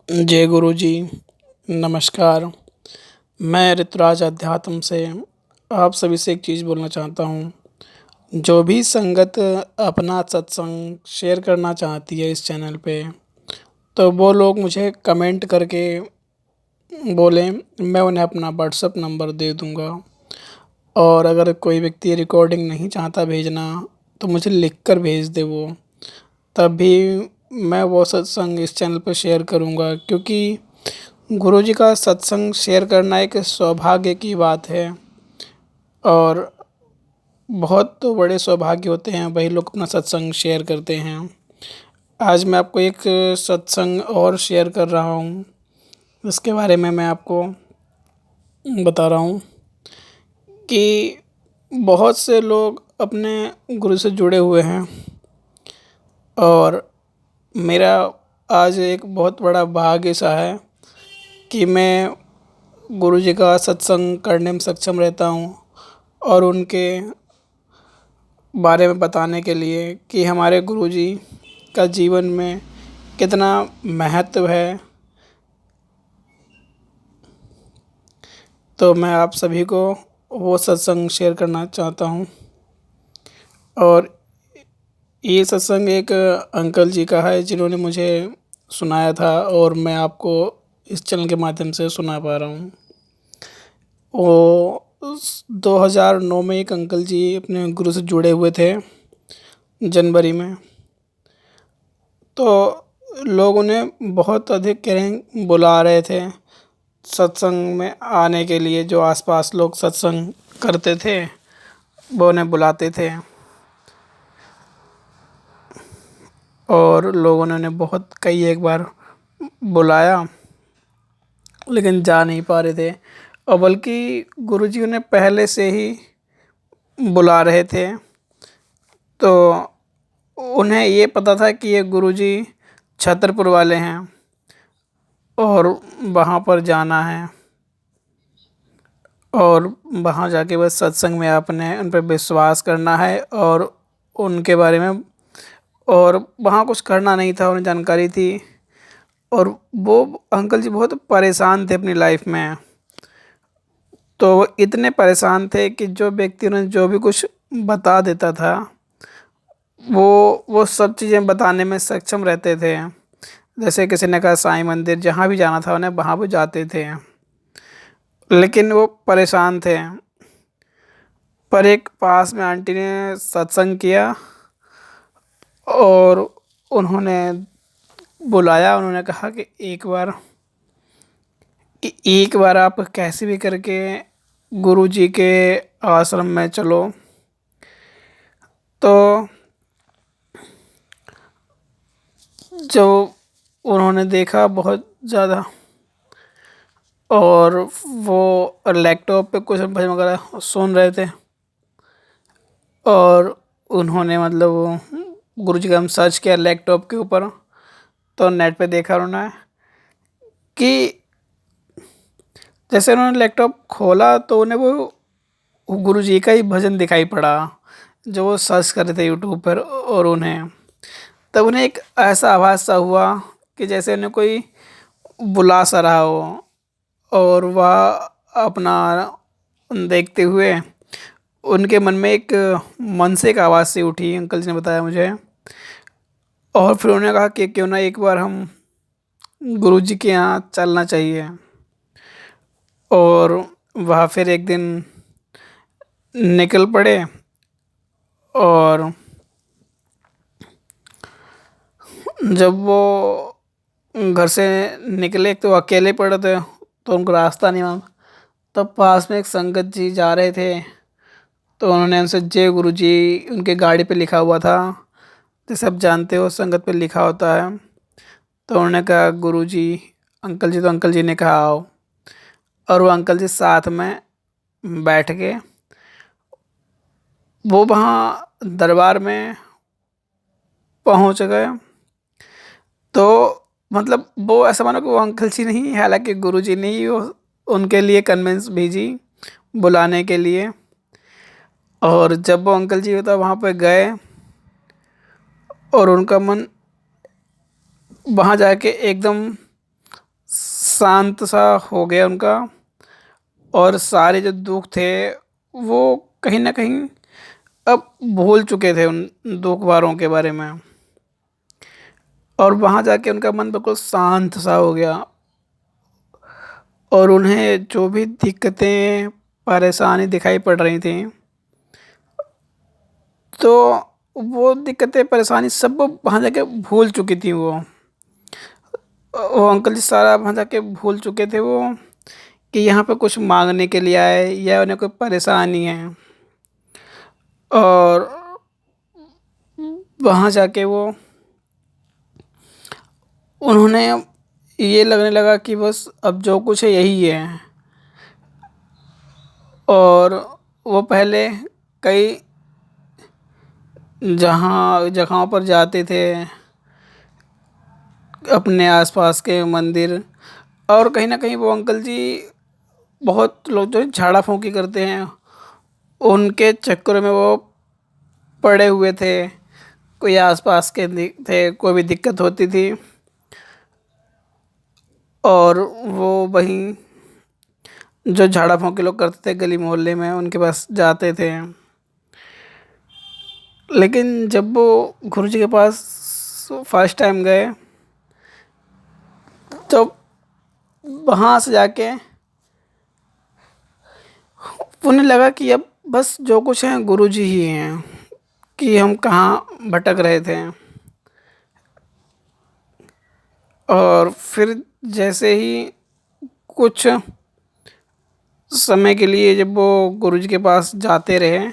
जय गुरु जी। नमस्कार। मैं ऋतुराज अध्यात्म से आप सभी से एक चीज़ बोलना चाहता हूँ। जो भी संगत अपना सत्संग शेयर करना चाहती है इस चैनल पे, तो वो लोग मुझे कमेंट करके बोलें, मैं उन्हें अपना व्हाट्सएप नंबर दे दूँगा। और अगर कोई व्यक्ति रिकॉर्डिंग नहीं चाहता भेजना, तो मुझे लिख कर भेज दे वो। तब भी मैं वो सत्संग इस चैनल पर शेयर करूँगा, क्योंकि गुरु जी का सत्संग शेयर करना एक सौभाग्य की बात है। और बहुत तो बड़े सौभाग्य होते हैं, वही लोग अपना सत्संग शेयर करते हैं। आज मैं आपको एक सत्संग और शेयर कर रहा हूँ, इसके बारे में मैं आपको बता रहा हूँ कि बहुत से लोग अपने गुरु से जुड़े हुए हैं। और मेरा आज एक बहुत बड़ा भाग्य सा है कि मैं गुरु जी का सत्संग करने में सक्षम रहता हूँ, और उनके बारे में बताने के लिए कि हमारे गुरु जी का जीवन में कितना महत्व है। तो मैं आप सभी को वो सत्संग शेयर करना चाहता हूँ। और ये सत्संग एक अंकल जी का है, जिन्होंने मुझे सुनाया था, और मैं आपको इस चैनल के माध्यम से सुना पा रहा हूँ। वो 2009 में एक अंकल जी अपने गुरु से जुड़े हुए थे, जनवरी में। तो लोग उन्हें बहुत अधिक करें बुला रहे थे सत्संग में आने के लिए। जो आसपास लोग सत्संग करते थे, वो उन्हें बुलाते थे, और लोगों ने उन्हें बहुत कई एक बार बुलाया, लेकिन जा नहीं पा रहे थे। और बल्कि गुरुजी उन्हें पहले से ही बुला रहे थे। तो उन्हें ये पता था कि ये गुरुजी छतरपुर वाले हैं, और वहाँ पर जाना है, और वहाँ जाके बस सत्संग में आपने उन पर विश्वास करना है, और उनके बारे में, और वहाँ कुछ करना नहीं था, उन्हें जानकारी थी। और वो अंकल जी बहुत परेशान थे अपनी लाइफ में। तो वो इतने परेशान थे कि जो व्यक्ति उन्हें जो भी कुछ बता देता था, वो सब चीज़ें बताने में सक्षम रहते थे। जैसे किसी ने कहा साईं मंदिर, जहाँ भी जाना था उन्हें वहाँ वो जाते थे, लेकिन वो परेशान थे। पर एक पास में आंटी ने सत्संग किया, और उन्होंने बुलाया। उन्होंने कहा कि एक बार आप कैसे भी करके गुरु जी के आश्रम में चलो। तो जो उन्होंने देखा बहुत ज़्यादा, और वो लैपटॉप पे कुछ भजन वगैरह सुन रहे थे, और उन्होंने मतलब गुरु जी का हम सर्च किया लैपटॉप के ऊपर। तो नेट पे देखा उन्होंने कि जैसे उन्होंने लैपटॉप खोला, तो उन्हें वो गुरु जी का ही भजन दिखाई पड़ा, जो वो सर्च कर रहे थे यूट्यूब पर। और उन्हें तब उन्हें एक ऐसा आभास सा हुआ कि जैसे उन्हें कोई बुला सा रहा हो। और वह अपना देखते हुए उनके मन में एक मन से एक आवाज़ सी उठी, अंकल जी ने बताया मुझे। और फिर उन्होंने कहा कि क्यों ना एक बार हम गुरु जी के यहाँ चलना चाहिए। और वह फिर एक दिन निकल पड़े। और जब वो घर से निकले, तो अकेले पड़े थे, तो उनको रास्ता नहीं मालूम। तब पास में एक संगत जी जा रहे थे, तो उन्होंने उनसे जय गुरु जी, उनके गाड़ी पे लिखा हुआ था, जैसे आप जानते हो संगत पे लिखा होता है। तो उन्होंने कहा गुरु जी, अंकल जी। तो अंकल जी ने कहा आओ। और वो अंकल जी साथ में बैठ के वो वहाँ दरबार में पहुँच गए। तो मतलब वो ऐसा मानो कि वो अंकल जी नहीं, हालांकि गुरु जी ने ही वो उनके लिए कन्वेंस भेजी बुलाने के लिए। और जब वो अंकल जी होता वहाँ पे गए, और उनका मन वहाँ जाके एकदम शांत सा हो गया उनका, और सारे जो दुख थे वो कहीं ना कहीं अब भूल चुके थे उन दुख बारों के बारे में। और वहाँ जाके उनका मन बिल्कुल शांत सा हो गया, और उन्हें जो भी दिक्कतें परेशानी दिखाई पड़ रही थी, तो वो दिक्कतें परेशानी सब वो वहाँ जाके भूल चुकी थी। वो अंकल जी सारा वहाँ जाके भूल चुके थे वो, कि यहाँ पे कुछ मांगने के लिए आए या उन्हें कोई परेशानी है। और वहाँ जाके वो उन्होंने ये लगने लगा कि बस अब जो कुछ है यही है। और वो पहले कई जहाँ जगहों पर जाते थे, अपने आसपास के मंदिर, और कहीं ना कहीं वो अंकल जी, बहुत लोग जो झाड़ा फूंकी करते हैं उनके चक्कर में वो पड़े हुए थे। कोई आसपास के थे, कोई भी दिक्कत होती थी और वो वहीं जो झाड़ा फूंकी लोग करते थे गली मोहल्ले में उनके पास जाते थे। लेकिन जब वो गुरु जी के पास फर्स्ट टाइम गए, तो वहाँ से जाके उन्हें लगा कि अब बस जो कुछ है गुरु जी ही हैं, कि हम कहाँ भटक रहे थे। और फिर जैसे ही कुछ समय के लिए जब वो गुरु जी के पास जाते रहे,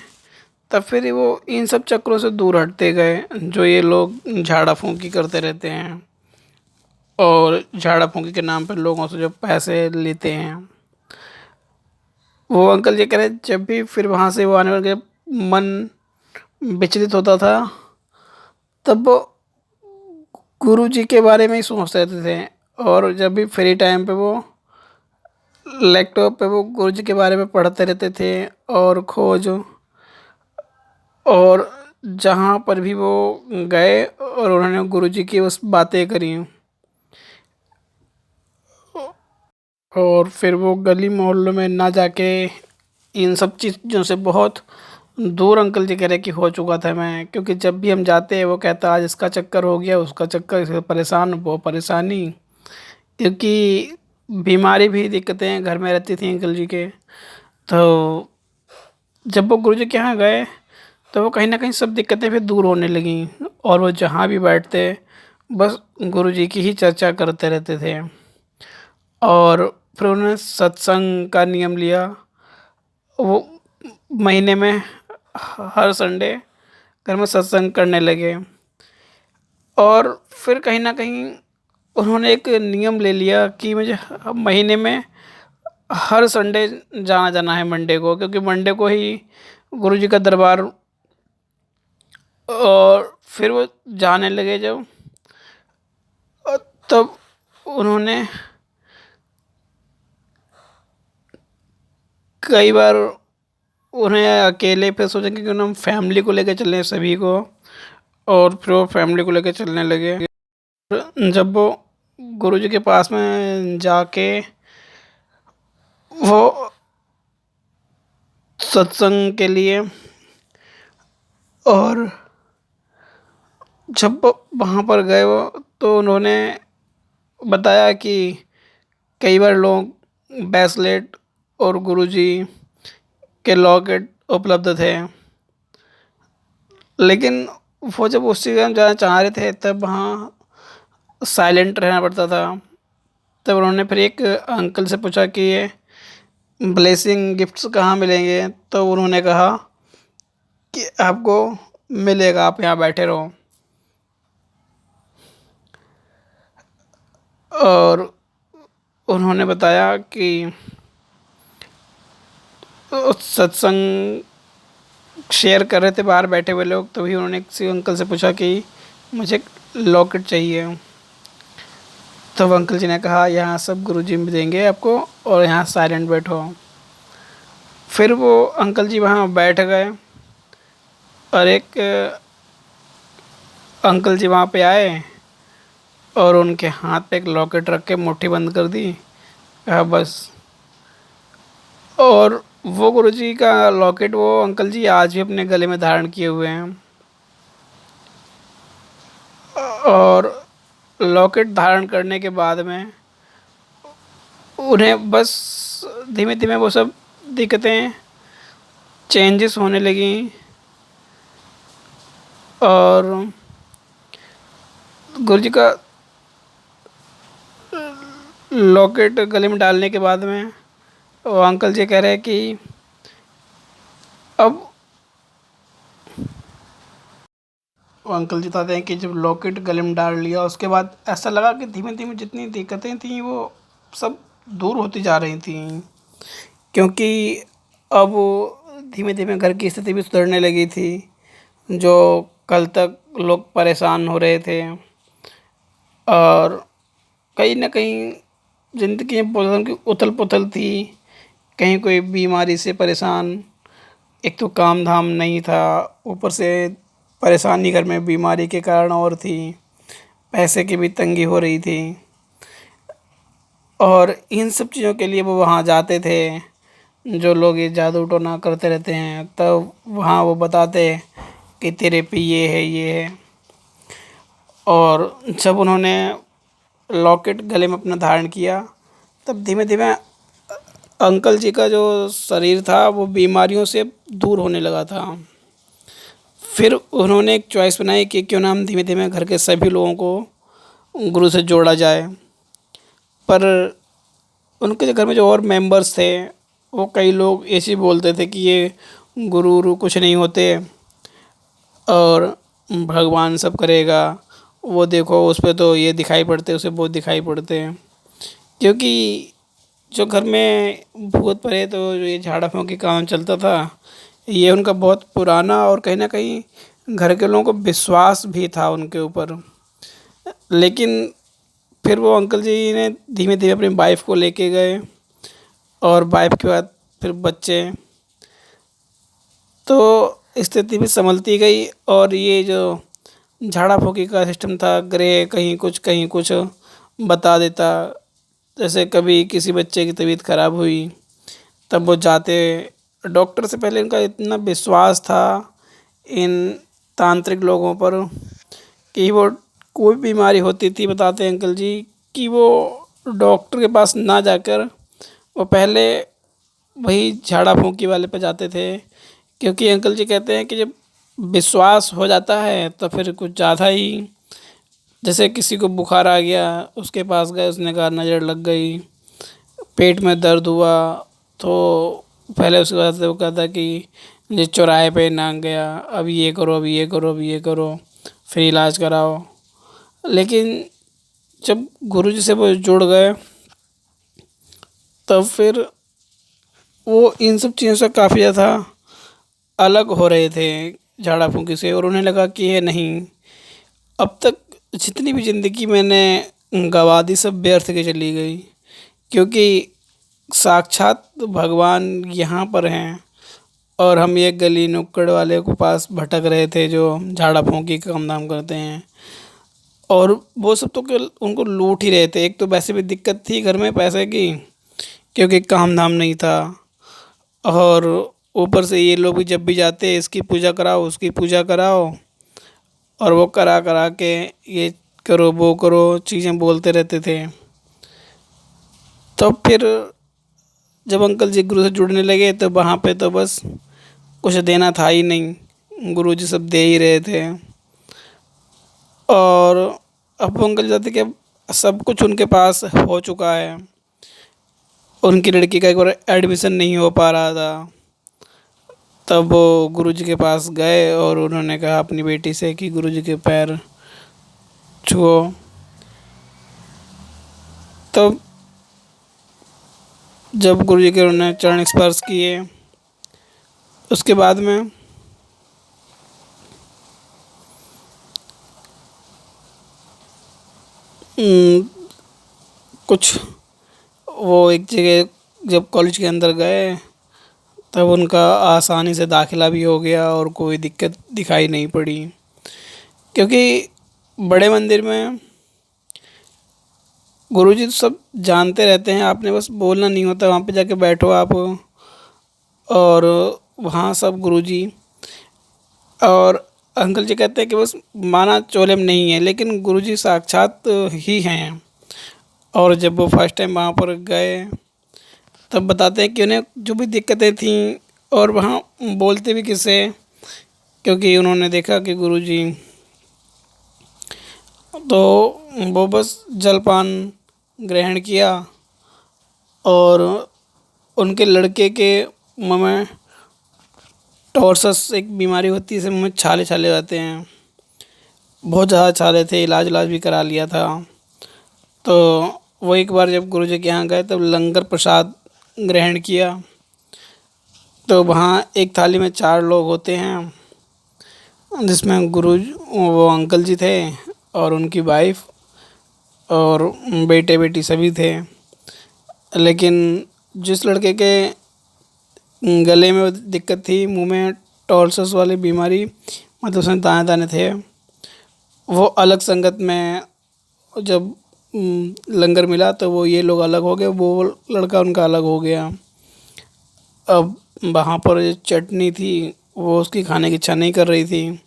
तब फिर वो इन सब चक्रों से दूर हटते गए, जो ये लोग झाड़ा फूंकी करते रहते हैं और झाड़ा फूंकी के नाम पर लोगों से जो पैसे लेते हैं। वो अंकल जी कह रहे जब भी फिर वहाँ से वो आने वाले मन विचलित होता था, तब वो गुरु जी के बारे में ही सोचते रहते थे। और जब भी फ्री टाइम पे वो लैपटॉप पे वो गुरु जी के बारे में पढ़ते रहते थे और खोज, और जहाँ पर भी वो गए और उन्होंने गुरु जी की उस बातें करी, और फिर वो गली मोहल्लों में ना जाके इन सब चीज़ों से बहुत दूर अंकल जी कह रहे कि हो चुका था मैं। क्योंकि जब भी हम जाते हैं वो कहता आज इसका चक्कर हो गया, उसका चक्कर, इससे परेशान वो परेशानी। क्योंकि बीमारी भी दिक्कतें घर में रहती थी अंकल जी के। तो जब वो गुरु जी के यहाँ गए, तो वो कहीं ना कहीं सब दिक्कतें फिर दूर होने लगीं, और वो जहाँ भी बैठते बस गुरु जी की ही चर्चा करते रहते थे। और फिर उन्होंने सत्संग का नियम लिया। वो महीने में हर संडे घर में सत्संग करने लगे। और फिर कहीं ना कहीं उन्होंने एक नियम ले लिया कि मुझे महीने में हर संडे जाना जाना है मंडे को, क्योंकि मंडे को ही गुरु जी का दरबार। और फिर वो जाने लगे जब, तब उन्होंने कई बार उन्हें अकेले पे सोचा कि क्यों ना हम फैमिली को लेकर चलें सभी को। और फिर वो फैमिली को लेकर चलने लगे। जब वो गुरु जी के पास में जाके वो सत्संग के लिए, और जब वो वहाँ पर गए वो, तो उन्होंने बताया कि कई बार लोग ब्रेसलेट और गुरुजी के लॉकेट उपलब्ध थे, लेकिन वो जब उस चीज़ में जाना चाह रहे थे तब वहाँ साइलेंट रहना पड़ता था। तब उन्होंने फिर एक अंकल से पूछा कि ये ब्लेसिंग गिफ्ट्स कहाँ मिलेंगे, तो उन्होंने कहा कि आपको मिलेगा, आप यहाँ बैठे रहो। और उन्होंने बताया कि सत्संग शेयर कर रहे थे बाहर बैठे हुए लोग, तभी उन्होंने किसी अंकल से पूछा कि मुझे लॉकेट चाहिए। तो वो अंकल जी ने कहा यहाँ सब गुरुजी देंगे आपको, और यहाँ साइलेंट बैठो। फिर वो अंकल जी वहाँ बैठ गए, और एक अंकल जी वहाँ पे आए और उनके हाथ पे एक लॉकेट रख के मुट्ठी बंद कर दी, बस। और वो गुरुजी का लॉकेट वो अंकल जी आज भी अपने गले में धारण किए हुए हैं। और लॉकेट धारण करने के बाद में उन्हें बस धीमे धीमे वो सब दिक्कतें चेंजेस होने लगी। और गुरुजी का लॉकेट गले में डालने के बाद में वो अंकल जी कह रहे हैं कि अब वो अंकल जी बताते हैं कि जब लॉकेट गले में डाल लिया उसके बाद ऐसा लगा कि धीमे धीमे जितनी दिक्कतें थीं वो सब दूर होती जा रही थी। क्योंकि अब धीमे धीमे घर की स्थिति भी सुधरने लगी थी। जो कल तक लोग परेशान हो रहे थे और कहीं ना कहीं ज़िंदगी में बहुत उनकी उथल पुथल थी। कहीं कोई बीमारी से परेशान, एक तो काम धाम नहीं था, ऊपर से परेशानी घर में बीमारी के कारण और थी, पैसे की भी तंगी हो रही थी। और इन सब चीज़ों के लिए वो वहाँ जाते थे। जो लोग ये जादू टोना करते रहते हैं तब वहाँ वो बताते कि तेरे पे ये है। और जब उन्होंने लॉकेट गले में अपना धारण किया तब धीमे धीमे अंकल जी का जो शरीर था वो बीमारियों से दूर होने लगा था। फिर उन्होंने एक चॉइस बनाई कि क्यों ना हम धीमे धीमे घर के सभी लोगों को गुरु से जोड़ा जाए। पर उनके जो घर में जो और मेंबर्स थे वो कई लोग ऐसे ही बोलते थे कि ये गुरु उरु कुछ नहीं होते और भगवान सब करेगा। वो देखो उस पे तो ये दिखाई पड़ते, उसे वो दिखाई पड़ते हैं। क्योंकि जो घर में भूत प्रेत तो ये झाड़ा फूँकी काम चलता था, ये उनका बहुत पुराना और कहीं ना कहीं घर के लोगों को विश्वास भी था उनके ऊपर। लेकिन फिर वो अंकल जी ने धीमे धीमे अपनी वाइफ को लेके गए और वाइफ के बाद फिर बच्चे। तो स्थिति भी संभलती गई और ये जो झाड़ा फूँकी का सिस्टम था, ग्रह कहीं कुछ बता देता। जैसे कभी किसी बच्चे की तबीयत खराब हुई तब वो जाते, डॉक्टर से पहले इनका इतना विश्वास था इन तांत्रिक लोगों पर कि वो कोई बीमारी होती थी, बताते हैं अंकल जी, कि वो डॉक्टर के पास ना जाकर वो पहले वही झाड़ा फूँकी वाले पे जाते थे। क्योंकि अंकल जी कहते हैं कि जब विश्वास हो जाता है तो फिर कुछ ज़्यादा ही, जैसे किसी को बुखार आ गया उसके पास गए, उसने कहा नज़र लग गई, पेट में दर्द हुआ तो पहले उसके बाद से वो कहता कि ये चौराहे पे ना गया, अब ये करो, अब ये करो, अब ये करो, फिर इलाज कराओ। लेकिन जब गुरुजी से वो जुड़ गए तब फिर वो इन सब चीज़ों से काफ़ी ज़्यादा अलग हो रहे थे झाड़ा फूँकी से। और उन्हें लगा कि ये नहीं, अब तक जितनी भी ज़िंदगी मैंने गँवा दी सब व्यर्थ के चली गई। क्योंकि साक्षात भगवान यहाँ पर हैं और हम ये गली नुक्कड़ वाले के पास भटक रहे थे जो झाड़ा फूँकी का काम धाम करते हैं। और वो सब तो केवल उनको लूट ही रहे थे। एक तो वैसे भी दिक्कत थी घर में पैसे की, क्योंकि काम धाम नहीं था। और ऊपर से ये लोग भी जब भी जाते इसकी पूजा कराओ, उसकी पूजा कराओ, और वो करा करा के ये करो वो करो चीज़ें बोलते रहते थे। तो फिर जब अंकल जी गुरु से जुड़ने लगे तो वहाँ पे तो बस कुछ देना था ही नहीं, गुरु जी सब दे ही रहे थे। और अब वो अंकल जी कहते कि अब सब कुछ उनके पास हो चुका है। उनकी लड़की का एक बार एडमिशन नहीं हो पा रहा था, तब वो गुरुजी के पास गए और उन्होंने कहा अपनी बेटी से कि गुरुजी के पैर छुओ। तब जब गुरुजी के उन्होंने चरण स्पर्श किए उसके बाद में उम, कुछ वो एक जगह जब कॉलेज के अंदर गए तब उनका आसानी से दाखिला भी हो गया और कोई दिक्कत दिखाई नहीं पड़ी। क्योंकि बड़े मंदिर में गुरुजी तो सब जानते रहते हैं, आपने बस बोलना नहीं होता, वहाँ पे जाके बैठो आप। और वहाँ सब गुरुजी और अंकल जी कहते हैं कि बस माना चोले में नहीं है, लेकिन गुरुजी साक्षात ही हैं। और जब वो फर्स्ट टाइम वहाँ पर गए, तब बताते हैं कि उन्हें जो भी दिक्कतें थीं, और वहाँ बोलते भी किससे, क्योंकि उन्होंने देखा कि गुरुजी तो वो बस जलपान ग्रहण किया, और उनके लड़के के मुँह में टॉर्सस एक बीमारी होती है, जिससे मुँह में छाले छाले आते हैं, बहुत ज़्यादा छाले थे, इलाज इलाज भी करा लिया था। तो वो एक बार जब गुरुजी के यहाँ गए, तब लंगर प्रसाद ग्रहण किया। तो वहाँ एक थाली में 4 लोग होते हैं, जिसमें वो अंकल जी थे, और उनकी वाइफ, और बेटे बेटी सभी थे। लेकिन जिस लड़के के गले में दिक्कत थी, मुंह में टॉन्सिल्स वाली बीमारी, मतलब उसमें दाने दाने थे, वो अलग संगत में जब लंगर मिला, तो वो ये लोग अलग हो गए, वो लड़का उनका अलग हो गया। अब वहाँ पर जो चटनी थी, वो उसकी खाने की इच्छा नहीं कर रही थी,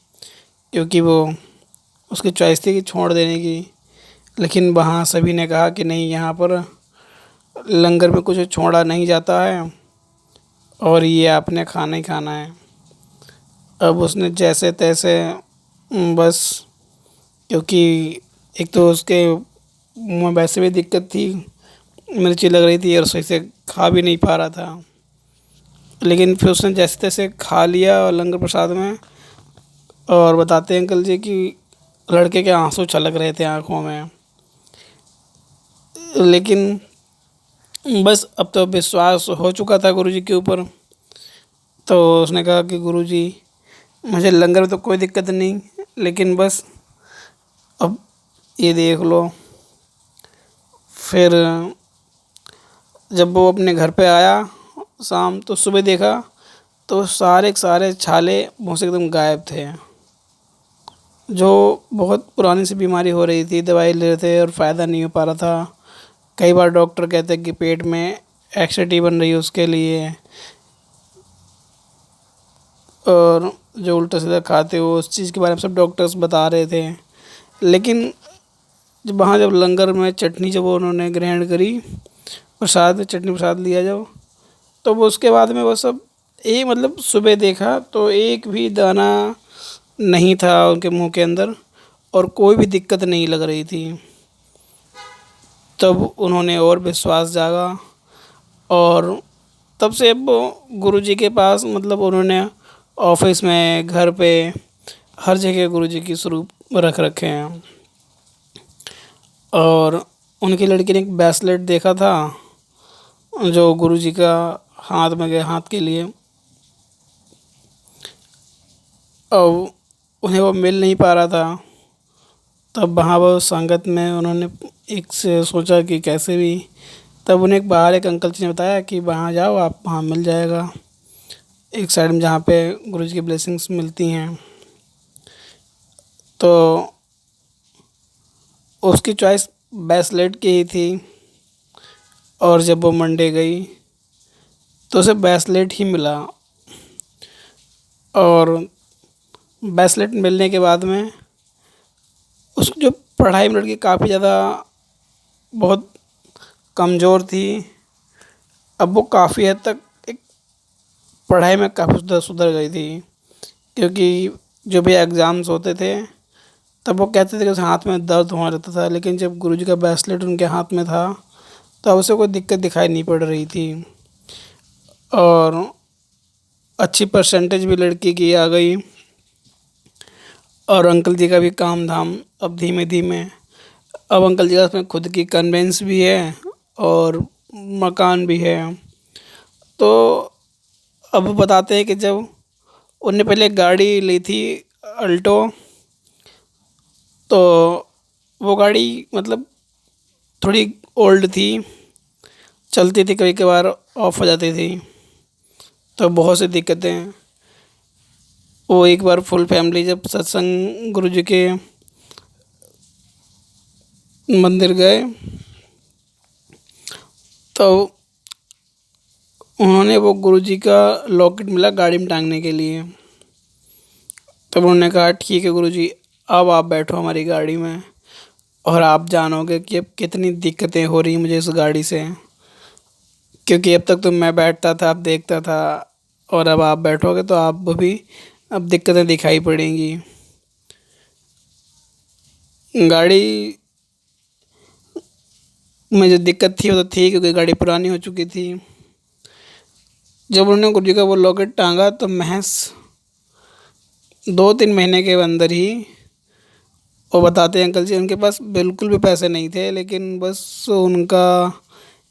क्योंकि वो उसकी चॉइस थी कि छोड़ देने की। लेकिन वहाँ सभी ने कहा कि नहीं, यहाँ पर लंगर में कुछ छोड़ा नहीं जाता है, और ये आपने खाना ही खाना है। अब उसने जैसे तैसे बस, क्योंकि एक तो उसके मुँह में वैसे भी दिक्कत थी, मिर्ची लग रही थी, और सही से खा भी नहीं पा रहा था। लेकिन फिर उसने जैसे तैसे खा लिया लंगर प्रसाद में। और बताते हैं अंकल जी कि लड़के के आंसू छलक रहे थे आँखों में। लेकिन बस अब तो विश्वास हो चुका था गुरुजी के ऊपर। तो उसने कहा कि गुरुजी, मुझे लंगर में तो कोई दिक्कत नहीं, लेकिन बस अब ये देख लो। फिर जब वो अपने घर पे आया शाम, तो सुबह देखा तो सारे के सारे छाले मुँह से एकदम गायब थे। जो बहुत पुरानी सी बीमारी हो रही थी, दवाई ले रहे थे और फ़ायदा नहीं हो पा रहा था। कई बार डॉक्टर कहते हैं कि पेट में एक्सिडिटी बन रही है उसके लिए, और जो उल्टा सीधा खाते हो उस चीज़ के बारे में सब डॉक्टर्स बता रहे थे। लेकिन जब लंगर में चटनी जब उन्होंने ग्रहण करी, प्रसाद चटनी प्रसाद लिया जब, तो वो उसके बाद में वो सब मतलब सुबह देखा तो एक भी दाना नहीं था उनके मुंह के अंदर, और कोई भी दिक्कत नहीं लग रही थी। तब उन्होंने और विश्वास जागा, और तब से अब गुरुजी के पास, मतलब उन्होंने ऑफिस में, घर पे, हर जगह गुरुजी की स्वरूप रख रखे हैं। और उनकी लड़की ने एक ब्रेसलेट देखा था, जो गुरुजी का हाथ में गए, हाथ के लिए। और उन्हें वो मिल नहीं पा रहा था। तब वहाँ वो संगत में उन्होंने एक से सोचा कि कैसे भी, तब उन्हें बाहर एक अंकल जी ने बताया कि वहाँ जाओ आप, वहाँ मिल जाएगा एक साइड में, जहाँ पे गुरुजी की ब्लेसिंग्स मिलती हैं। तो उसकी चॉइस ब्रेसलेट की ही थी, और जब वो मंडे गई तो उसे ब्रेसलेट ही मिला। और ब्रेसलेट मिलने के बाद में उसकी जो पढ़ाई में लड़की काफ़ी ज़्यादा बहुत कमज़ोर थी, अब वो काफ़ी हद तक एक पढ़ाई में काफ़ी सुधर सुधर गई थी। क्योंकि जो भी एग्ज़ाम्स होते थे, तब वो कहते थे कि उस हाथ में दर्द होने लगता था, लेकिन जब गुरुजी का ब्रेसलेट उनके हाथ में था, तो अब उसे कोई दिक्कत दिखाई नहीं पड़ रही थी। और अच्छी परसेंटेज भी लड़की की आ गई, और अंकल जी का भी काम धाम अब धीमे धीमे, अब अंकल जी के पास में खुद की कन्वेंस भी है, और मकान भी है। तो अब बताते हैं कि जब उनने पहले गाड़ी ली थी अल्टो, तो वो गाड़ी मतलब थोड़ी ओल्ड थी, चलती थी कभी कभार ऑफ हो जाती थी, तो बहुत सी दिक्कतें। वो एक बार फुल फैमिली जब सत्संग गुरुजी के मंदिर गए, तो उन्होंने वो गुरुजी का लॉकेट मिला गाड़ी में टांगने के लिए। तब उन्होंने कहा ठीक है गुरुजी, अब आप बैठो हमारी गाड़ी में और आप जानोगे कि अब कितनी दिक्कतें हो रही मुझे इस गाड़ी से। क्योंकि अब तक तो मैं बैठता था, अब देखता था, और अब आप बैठोगे तो आप भी अब दिक्कतें दिखाई पड़ेंगी। गाड़ी में जो दिक्कत थी वो तो थी, क्योंकि गाड़ी पुरानी हो चुकी थी। जब उन्होंने गुरुजी का वो लॉकेट टांगा तो महज 2-3 महीने के अंदर ही वो बताते हैं अंकल जी, उनके पास बिल्कुल भी पैसे नहीं थे, लेकिन बस उनका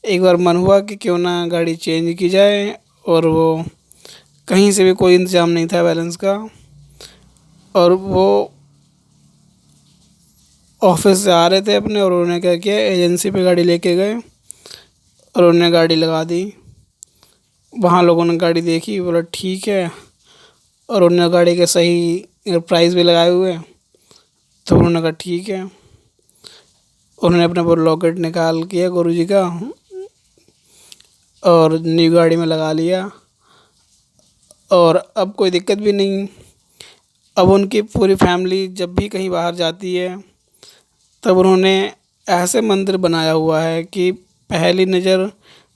एक बार मन हुआ कि क्यों ना गाड़ी चेंज की जाए, और वो कहीं से भी कोई इंतजाम नहीं था बैलेंस का, और वो ऑफिस से आ रहे थे अपने, और उन्होंने क्या किया, एजेंसी पे गाड़ी लेके गए और उन्होंने गाड़ी लगा दी। वहाँ लोगों ने गाड़ी देखी, बोला ठीक है, और उन्होंने गाड़ी के सही प्राइस भी लगाए हुए। तो उन्होंने कहा ठीक है। उन्होंने अपना वो लॉकेट निकाल किया गुरुजी का और न्यू गाड़ी में लगा लिया, और अब कोई दिक्कत भी नहीं। अब उनकी पूरी फैमिली जब भी कहीं बाहर जाती है तब उन्होंने ऐसे मंदिर बनाया हुआ है कि पहली नज़र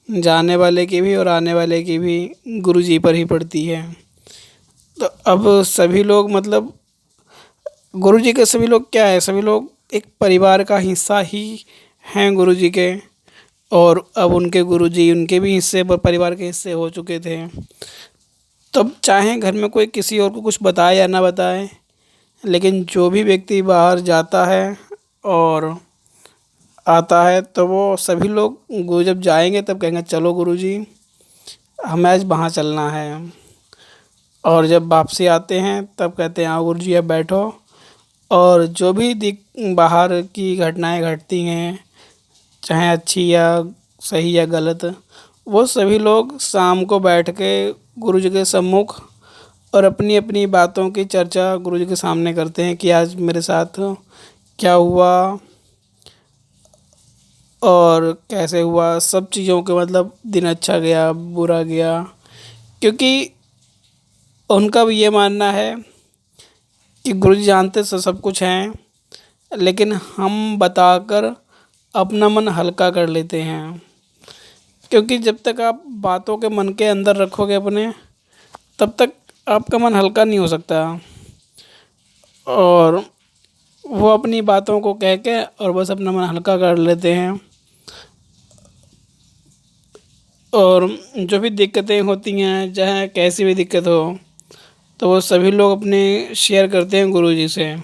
जाने वाले की भी और आने वाले की भी गुरुजी पर ही पड़ती है। तो अब सभी लोग, मतलब गुरुजी के सभी लोग क्या है, सभी लोग एक परिवार का हिस्सा ही हैं गुरुजी के। और अब उनके गुरुजी उनके भी हिस्से पर परिवार के हिस्से हो चुके थे। तब चाहे घर में कोई किसी और को कुछ बताए या ना बताए, लेकिन जो भी व्यक्ति बाहर जाता है और आता है तो वो सभी लोग गुरु जब जाएंगे तब कहेंगे चलो गुरुजी, हमें आज वहाँ चलना है। और जब वापसी आते हैं तब कहते हैं आओ गुरुजी अब बैठो। और जो भी बाहर की घटनाएं घटती हैं, चाहे अच्छी या सही या गलत, वो सभी लोग शाम को बैठ के गुरुजी के सम्मुख और अपनी अपनी बातों की चर्चा गुरुजी के सामने करते हैं कि आज मेरे साथ क्या हुआ और कैसे हुआ, सब चीज़ों के मतलब दिन अच्छा गया बुरा गया। क्योंकि उनका भी ये मानना है कि गुरुजी जानते सब कुछ हैं, लेकिन हम बताकर अपना मन हल्का कर लेते हैं। क्योंकि जब तक आप बातों के मन के अंदर रखोगे अपने, तब तक आपका मन हल्का नहीं हो सकता। और वो अपनी बातों को कह के और बस अपना मन हल्का कर लेते हैं। और जो भी दिक्कतें होती हैं, चाहे कैसी भी दिक्कत हो, तो वो सभी लोग अपने शेयर करते हैं गुरुजी से,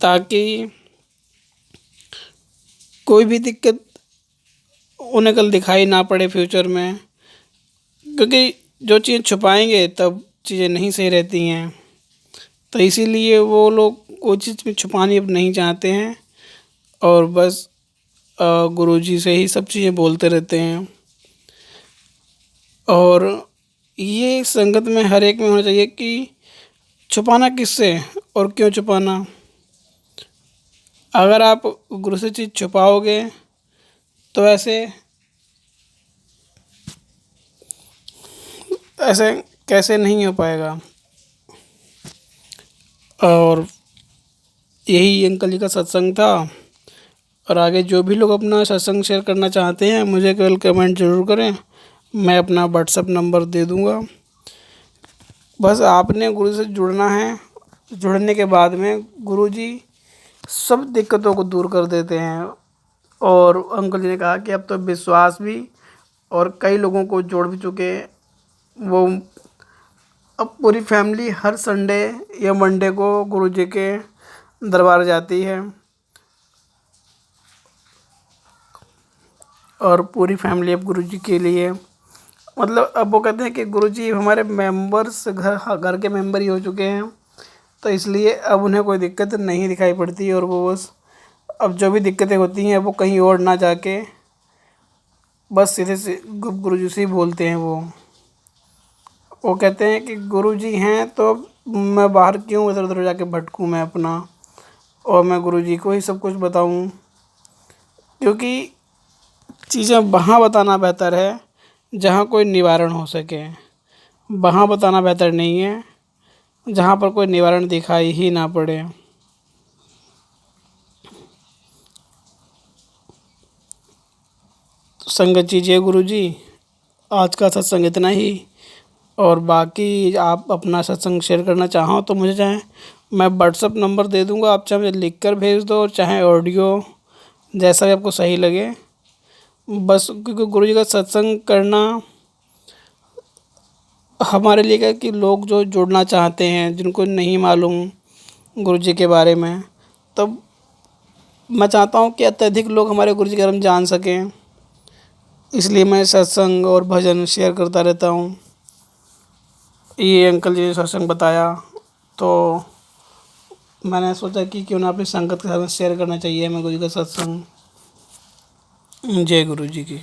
ताकि कोई भी दिक्कत उन्हें कल दिखाई ना पड़े फ्यूचर में। क्योंकि जो चीज़ छुपाएंगे तब चीज़ें नहीं सही रहती हैं। तो इसीलिए वो लोग कोई चीज़ भी छुपानी अब नहीं चाहते हैं, और बस गुरुजी से ही सब चीज़ें बोलते रहते हैं। और ये संगत में हर एक में होना चाहिए कि छुपाना किससे और क्यों छुपाना। अगर आप गुरु से चीज़ छुपाओगे तो ऐसे ऐसे कैसे नहीं हो पाएगा। और यही अंकल जी का सत्संग था। और आगे जो भी लोग अपना सत्संग शेयर करना चाहते हैं मुझे केवल कमेंट ज़रूर करें, मैं अपना व्हाट्सअप नंबर दे दूँगा। बस आपने गुरु से जुड़ना है। जुड़ने के बाद में गुरुजी सब दिक्कतों को दूर कर देते हैं। और अंकल जी ने कहा कि अब तो विश्वास भी और कई लोगों को जोड़ भी चुके हैं वो। अब पूरी फैमिली हर संडे या मंडे को गुरुजी के दरबार जाती है, और पूरी फैमिली अब गुरुजी के लिए, मतलब अब वो कहते हैं कि गुरुजी हमारे मेंबर्स, घर के मेंबर ही हो चुके हैं। तो इसलिए अब उन्हें कोई दिक्कत नहीं दिखाई पड़ती, और वो बस अब जो भी दिक्कतें होती हैं वो कहीं और ना जाके बस सीधे से गुरुजी से ही बोलते हैं। वो कहते हैं कि गुरुजी हैं तो मैं बाहर क्यों इधर उधर जाके भटकूं मैं अपना, और मैं गुरुजी को ही सब कुछ बताऊं। क्योंकि चीज़ें वहाँ बताना बेहतर है जहाँ कोई निवारण हो सके। वहाँ बताना बेहतर नहीं है जहाँ पर कोई निवारण दिखाई ही ना पड़े। तो संगत कीजिए गुरुजी। आज का सत्संग इतना ही। और बाकी आप अपना सत्संग शेयर करना चाहो तो मुझे चाहे मैं व्हाट्सअप नंबर दे दूँगा, आप चाहे मुझे लिख कर भेज दो, चाहे ऑडियो, जैसा भी आपको सही लगे। बस क्योंकि गुरुजी का सत्संग करना हमारे लिए क्या है कि लोग जो जुड़ना चाहते हैं, जिनको नहीं मालूम गुरुजी के बारे में, तब मैं चाहता हूँ कि अत्यधिक लोग हमारे गुरुजी के बारे में जान सकें। इसलिए मैं सत्संग और भजन शेयर करता रहता हूँ। ये अंकल जी ने सत्संग बताया तो मैंने सोचा कि क्यों ना अपनी संगत के साथ में शेयर करना चाहिए हमें गुरुजी का सत्संग। जय गुरु जी की।